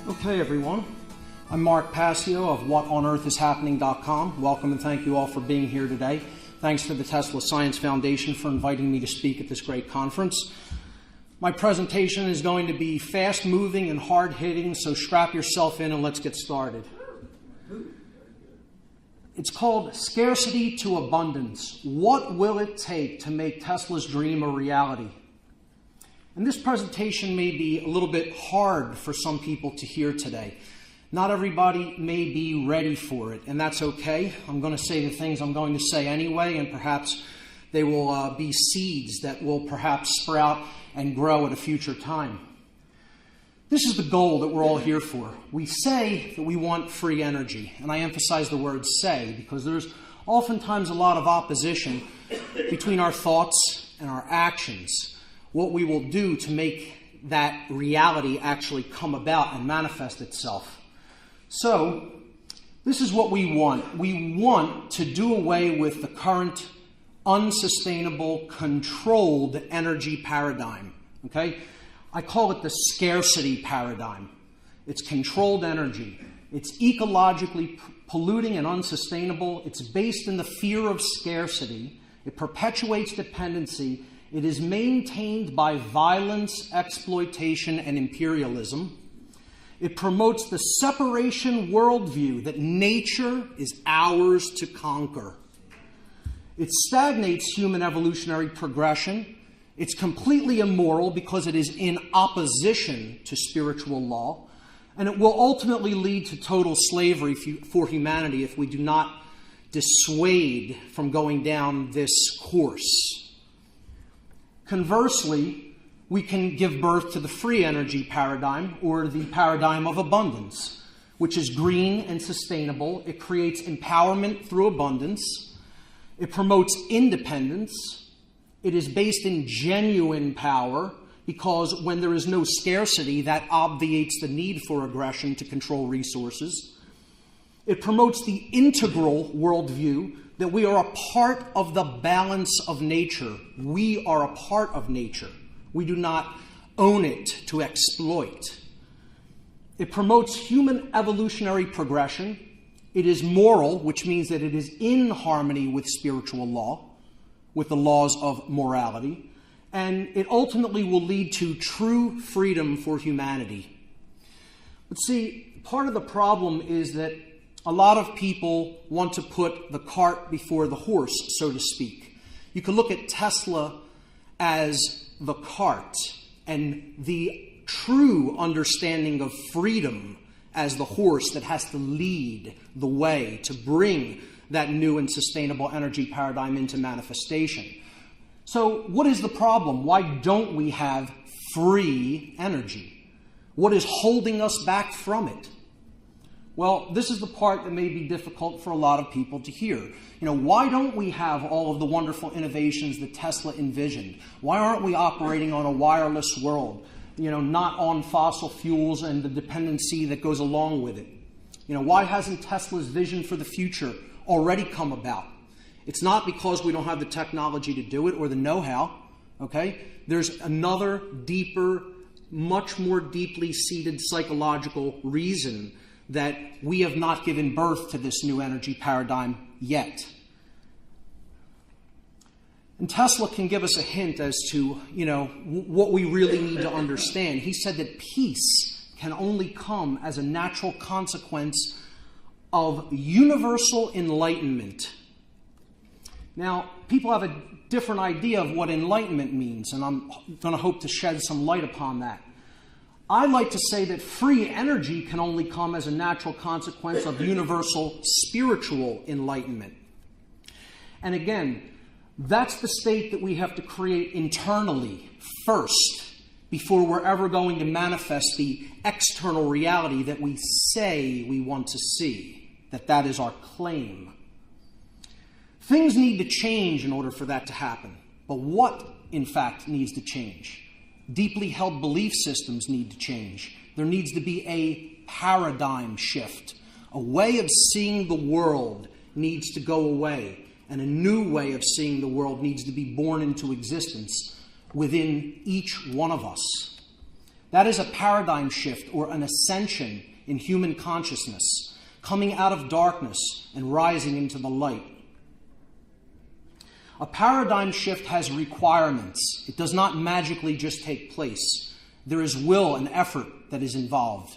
Okay, everyone. I'm Mark Passio of WhatOnEarthIsHappening.com. Welcome and thank you all for being here today. Thanks to the Tesla Science Foundation for inviting me to speak at this great conference. My presentation is going to be fast-moving and hard-hitting, so strap yourself in and let's get started. It's called Scarcity to Abundance. What will it take to make Tesla's dream a reality? And this presentation may be a little bit hard for some people to hear today. Not everybody may be ready for it, and that's okay. I'm going to say the things I'm going to say anyway, and perhaps they will be seeds that will perhaps sprout and grow at a future time. This is the goal that we're all here for. We say that we want free energy, and I emphasize the word say because there's oftentimes a lot of opposition between our thoughts and our actions. What we will do to make that reality actually come about and manifest itself. So, this is what we want. We want to do away with the current unsustainable, controlled energy paradigm. Okay? I call it the scarcity paradigm. It's controlled energy. It's ecologically polluting and unsustainable. It's based in the fear of scarcity. It perpetuates dependency. It is maintained by violence, exploitation, and imperialism. It promotes the separation worldview that nature is ours to conquer. It stagnates human evolutionary progression. It's completely immoral because it is in opposition to spiritual law. And it will ultimately lead to total slavery for humanity if we do not dissuade from going down this course. Conversely, we can give birth to the free energy paradigm, or the paradigm of abundance, which is green and sustainable. It creates empowerment through abundance. It promotes independence. It is based in genuine power, because when there is no scarcity, that obviates the need for aggression to control resources. It promotes the integral worldview that we are a part of the balance of nature. We are a part of nature. We do not own it to exploit. It promotes human evolutionary progression. It is moral, which means that it is in harmony with spiritual law, with the laws of morality, and it ultimately will lead to true freedom for humanity. But see, part of the problem is that a lot of people want to put the cart before the horse, so to speak. You can look at Tesla as the cart and the true understanding of freedom as the horse that has to lead the way to bring that new and sustainable energy paradigm into manifestation. So what is the problem? Why don't we have free energy? What is holding us back from it? Well, this is the part that may be difficult for a lot of people to hear. Why don't we have all of the wonderful innovations that Tesla envisioned? Why aren't we operating on a wireless world? Not on fossil fuels and the dependency that goes along with it. Why hasn't Tesla's vision for the future already come about? It's not because we don't have the technology to do it or the know-how, okay? There's another deeper, much more deeply seated psychological reason that we have not given birth to this new energy paradigm yet. And Tesla can give us a hint as to, what we really need to understand. He said that peace can only come as a natural consequence of universal enlightenment. Now, people have a different idea of what enlightenment means, and I'm going to hope to shed some light upon that. I like to say that free energy can only come as a natural consequence of universal spiritual enlightenment. And again, that's the state that we have to create internally first before we're ever going to manifest the external reality that we say we want to see, that is our claim. Things need to change in order for that to happen. But what, in fact, needs to change? Deeply held belief systems need to change. There needs to be a paradigm shift. A way of seeing the world needs to go away, and a new way of seeing the world needs to be born into existence within each one of us. That is a paradigm shift or an ascension in human consciousness, coming out of darkness and rising into the light. A paradigm shift has requirements. It does not magically just take place. There is will and effort that is involved.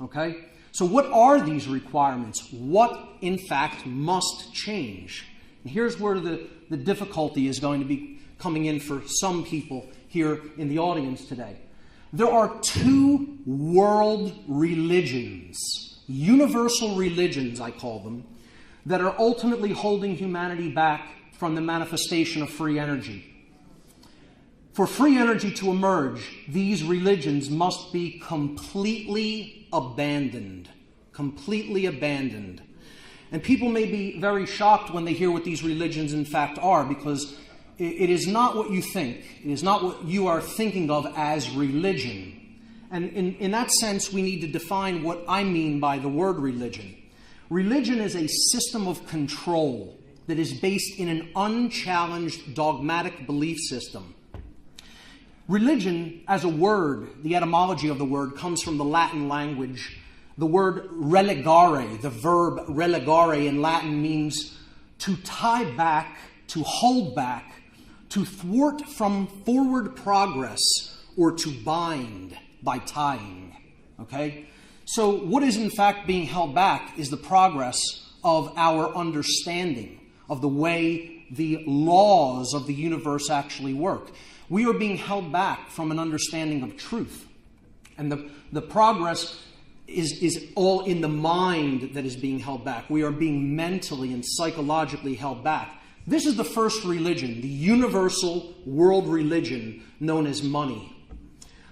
Okay? So what are these requirements? What, in fact, must change? And here's where the difficulty is going to be coming in for some people here in the audience today. There are two world religions, universal religions, I call them, that are ultimately holding humanity back from the manifestation of free energy. For free energy to emerge, these religions must be completely abandoned. Completely abandoned. And people may be very shocked when they hear what these religions in fact are, because it is not what you think. It is not what you are thinking of as religion. And in that sense, we need to define what I mean by the word religion. Religion is a system of control that is based in an unchallenged dogmatic belief system. Religion, as a word, the etymology of the word comes from the Latin language. The word relegare, the verb relegare in Latin, means to tie back, to hold back, to thwart from forward progress, or to bind by tying. Okay? So what is in fact being held back is the progress of our understanding of the way the laws of the universe actually work. We are being held back from an understanding of truth. And the progress is all in the mind that is being held back. We are being mentally and psychologically held back. This is the first religion, the universal world religion known as money.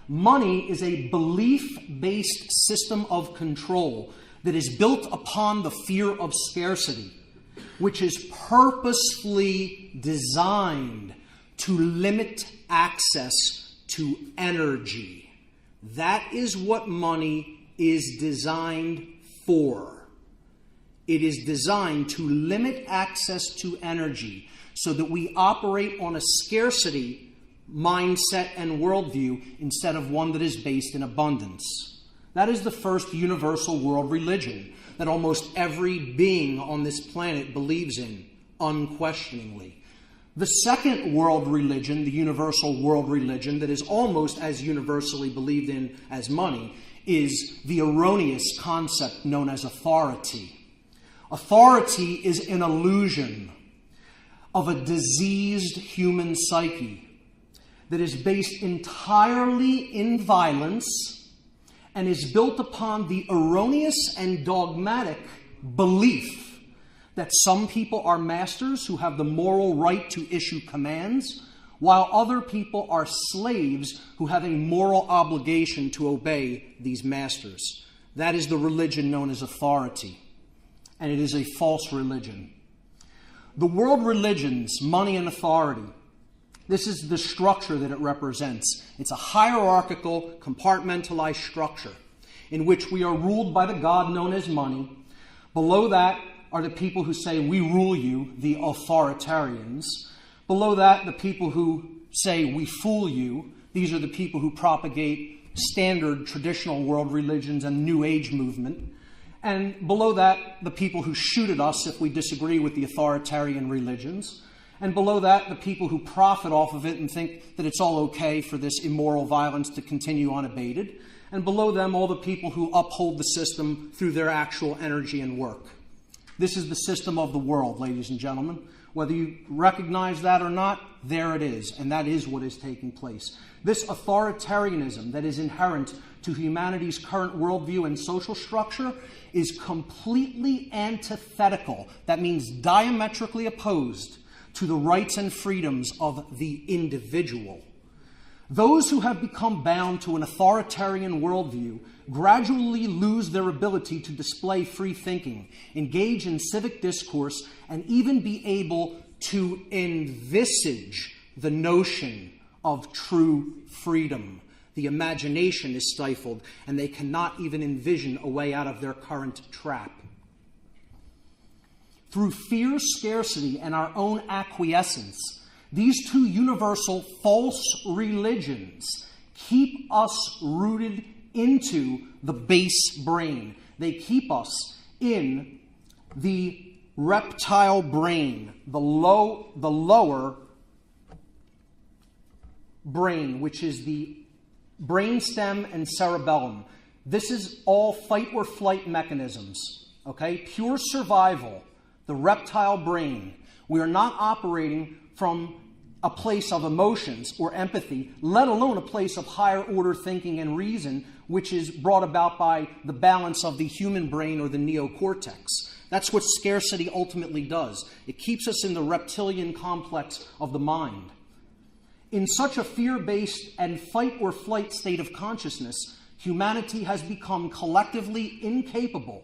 Money is a belief-based system of control that is built upon the fear of scarcity, which is purposefully designed to limit access to energy. That is what money is designed for. It is designed to limit access to energy so that we operate on a scarcity mindset and worldview instead of one that is based in abundance. That is the first universal world religion that almost every being on this planet believes in, unquestioningly. The second world religion, the universal world religion that is almost as universally believed in as money, is the erroneous concept known as authority. Authority is an illusion of a diseased human psyche that is based entirely in violence and is built upon the erroneous and dogmatic belief that some people are masters who have the moral right to issue commands, while other people are slaves who have a moral obligation to obey these masters. That is the religion known as authority, and it is a false religion. The world religions, money and authority, this is the structure that it represents. It's a hierarchical, compartmentalized structure in which we are ruled by the god known as money. Below that are the people who say, we rule you, the authoritarians. Below that, the people who say, we fool you. These are the people who propagate standard traditional world religions and New Age movement. And below that, the people who shoot at us if we disagree with the authoritarian religions. And below that, the people who profit off of it and think that it's all okay for this immoral violence to continue unabated. And below them, all the people who uphold the system through their actual energy and work. This is the system of the world, ladies and gentlemen. Whether you recognize that or not, there it is, and that is what is taking place. This authoritarianism that is inherent to humanity's current worldview and social structure is completely antithetical. That means diametrically opposed to the rights and freedoms of the individual. Those who have become bound to an authoritarian worldview gradually lose their ability to display free thinking, engage in civic discourse, and even be able to envisage the notion of true freedom. The imagination is stifled, and they cannot even envision a way out of their current trap. Through fear, scarcity, and our own acquiescence, these two universal false religions keep us rooted into the base brain. They keep us in the reptile brain, the lower brain, which is the brainstem and cerebellum. This is all fight or flight mechanisms, okay? Pure survival, the reptile brain. We are not operating from a place of emotions or empathy, let alone a place of higher order thinking and reason, which is brought about by the balance of the human brain or the neocortex. That's what scarcity ultimately does. It keeps us in the reptilian complex of the mind. In such a fear-based and fight or flight state of consciousness, humanity has become collectively incapable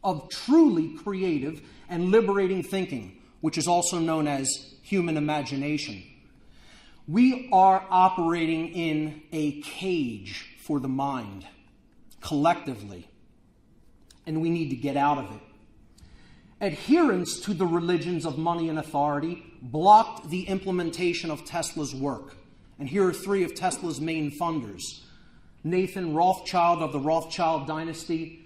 of truly creative and liberating thinking, which is also known as human imagination. We are operating in a cage for the mind, collectively, and we need to get out of it. Adherence to the religions of money and authority blocked the implementation of Tesla's work. And here are three of Tesla's main funders: Nathan Rothschild of the Rothschild dynasty,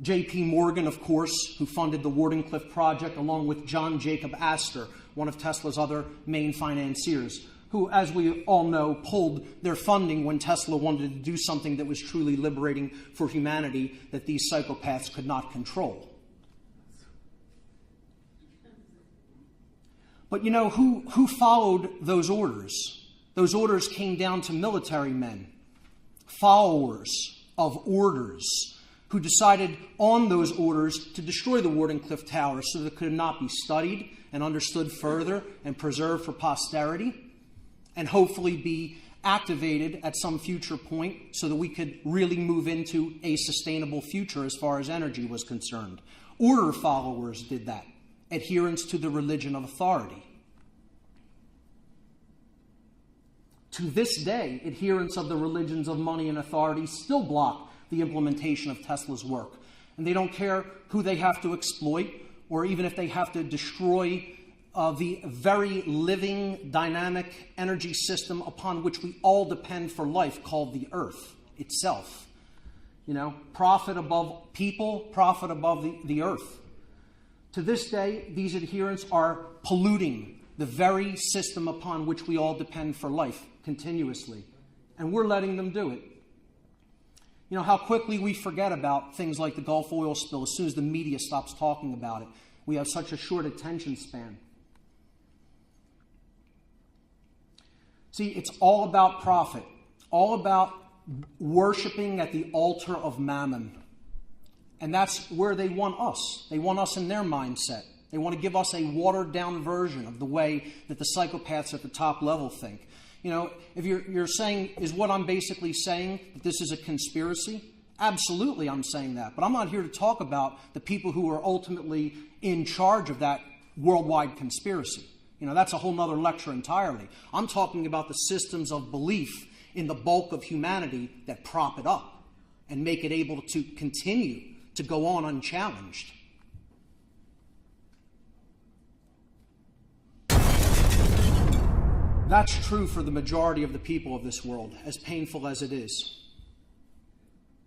J.P. Morgan, of course, who funded the Wardenclyffe Project, along with John Jacob Astor, one of Tesla's other main financiers, who, as we all know, pulled their funding when Tesla wanted to do something that was truly liberating for humanity that these psychopaths could not control. But you know, who followed those orders? Those orders came down to military men, followers of orders, who decided on those orders to destroy the Wardenclyffe Tower so that it could not be studied and understood further and preserved for posterity, and hopefully be activated at some future point so that we could really move into a sustainable future as far as energy was concerned. Order followers did that. Adherence to the religion of authority. To this day, adherents of the religions of money and authority still block the implementation of Tesla's work. And they don't care who they have to exploit, or even if they have to destroy the very living, dynamic energy system upon which we all depend for life, called the Earth itself. You know, profit above people, profit above the Earth. To this day, these adherents are polluting the very system upon which we all depend for life continuously. And we're letting them do it. You know, how quickly we forget about things like the Gulf oil spill as soon as the media stops talking about it. We have such a short attention span. See, it's all about profit, all about worshiping at the altar of mammon. And that's where they want us. They want us in their mindset. They want to give us a watered-down version of the way that the psychopaths at the top level think. You know, if you're saying, is what I'm basically saying that this is a conspiracy? Absolutely, I'm saying that. But I'm not here to talk about the people who are ultimately in charge of that worldwide conspiracy. You know, that's a whole other lecture entirely. I'm talking about the systems of belief in the bulk of humanity that prop it up and make it able to continue to go on unchallenged. That's true for the majority of the people of this world, as painful as it is.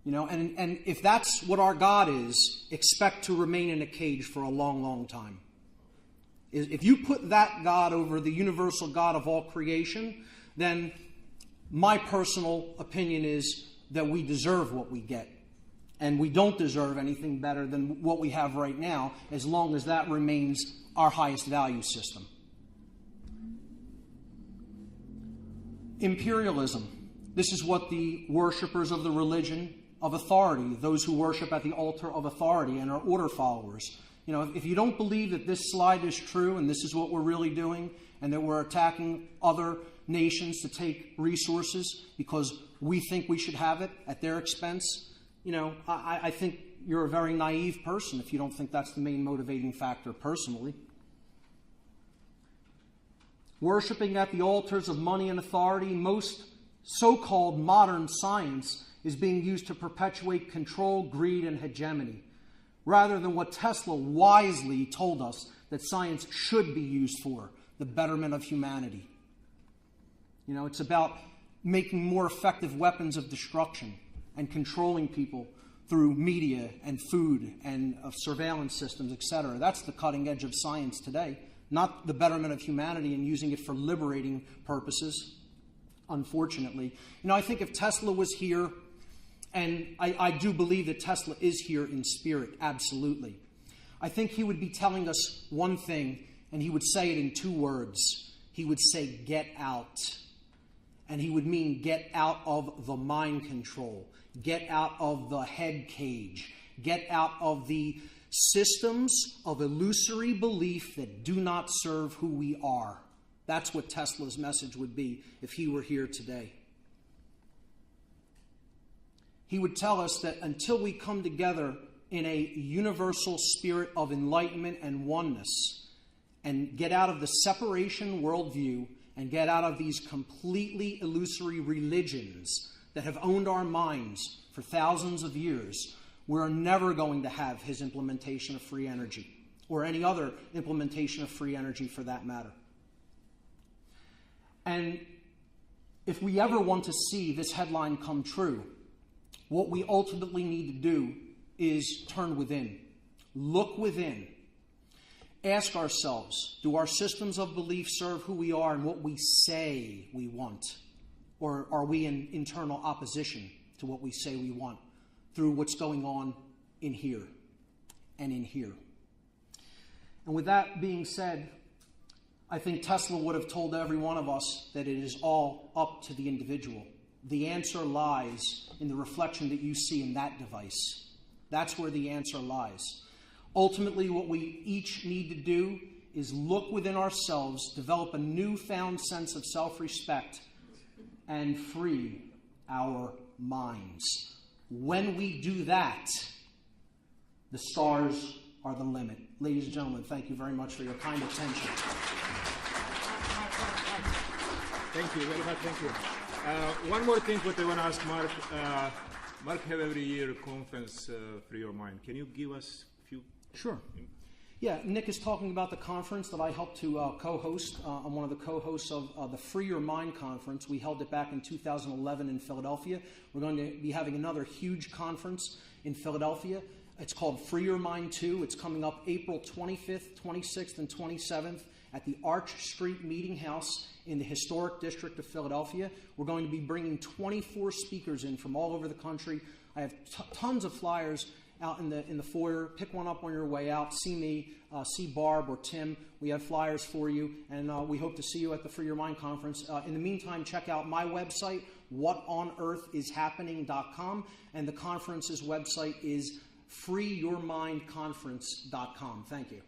You know, and if that's what our God is, expect to remain in a cage for a long, long time. If you put that God over the universal God of all creation, then my personal opinion is that we deserve what we get. And we don't deserve anything better than what we have right now, as long as that remains our highest value system. Imperialism. This is what the worshippers of the religion of authority, those who worship at the altar of authority and are order followers. You know, if you don't believe that this slide is true and this is what we're really doing, and that we're attacking other nations to take resources because we think we should have it at their expense, you know, I think you're a very naive person if you don't think that's the main motivating factor personally. Worshipping at the altars of money and authority, most so-called modern science is being used to perpetuate control, greed, and hegemony, rather than what Tesla wisely told us that science should be used for, the betterment of humanity. You know, it's about making more effective weapons of destruction and controlling people through media and food and surveillance systems, etc. That's the cutting edge of science today, not the betterment of humanity and using it for liberating purposes, unfortunately. I think if Tesla was here, and I do believe that Tesla is here in spirit, absolutely, I think he would be telling us one thing, and he would say it in 2 words. He would say, get out. And he would mean get out of the mind control, get out of the head cage, get out of the systems of illusory belief that do not serve who we are. That's what Tesla's message would be if he were here today. He would tell us that until we come together in a universal spirit of enlightenment and oneness and get out of the separation worldview and get out of these completely illusory religions that have owned our minds for thousands of years, we're never going to have his implementation of free energy, or any other implementation of free energy for that matter. And if we ever want to see this headline come true, what we ultimately need to do is turn within, look within. Ask ourselves, do our systems of belief serve who we are and what we say we want? Or are we in internal opposition to what we say we want through what's going on in here and in here? And with that being said, I think Tesla would have told every one of us that it is all up to the individual. The answer lies in the reflection that you see in that device. That's where the answer lies. Ultimately, what we each need to do is look within ourselves, develop a newfound sense of self-respect, and free our minds. When we do that, the stars are the limit. Ladies and gentlemen, thank you very much for your kind attention. Thank you very much. Thank you. One more thing what I want to ask Mark. Mark have every year a conference, Free Your Mind. Can you give us a few? Sure. Yeah, Nick is talking about the conference that I helped to co-host. I'm one of the co-hosts of the Free Your Mind conference. We held it back in 2011 in Philadelphia. We're going to be having another huge conference in Philadelphia. It's called Free Your Mind 2. It's coming up April 25th, 26th, and 27th at the Arch Street Meeting House in the historic district of Philadelphia. We're going to be bringing 24 speakers in from all over the country. I have tons of flyers out in the foyer. Pick one up on your way out. See me, see Barb or Tim. We have flyers for you, and we hope to see you at the Free Your Mind conference. In the meantime, check out my website, whatonearthishappening.com, and the conference's website is freeyourmindconference.com. Thank you.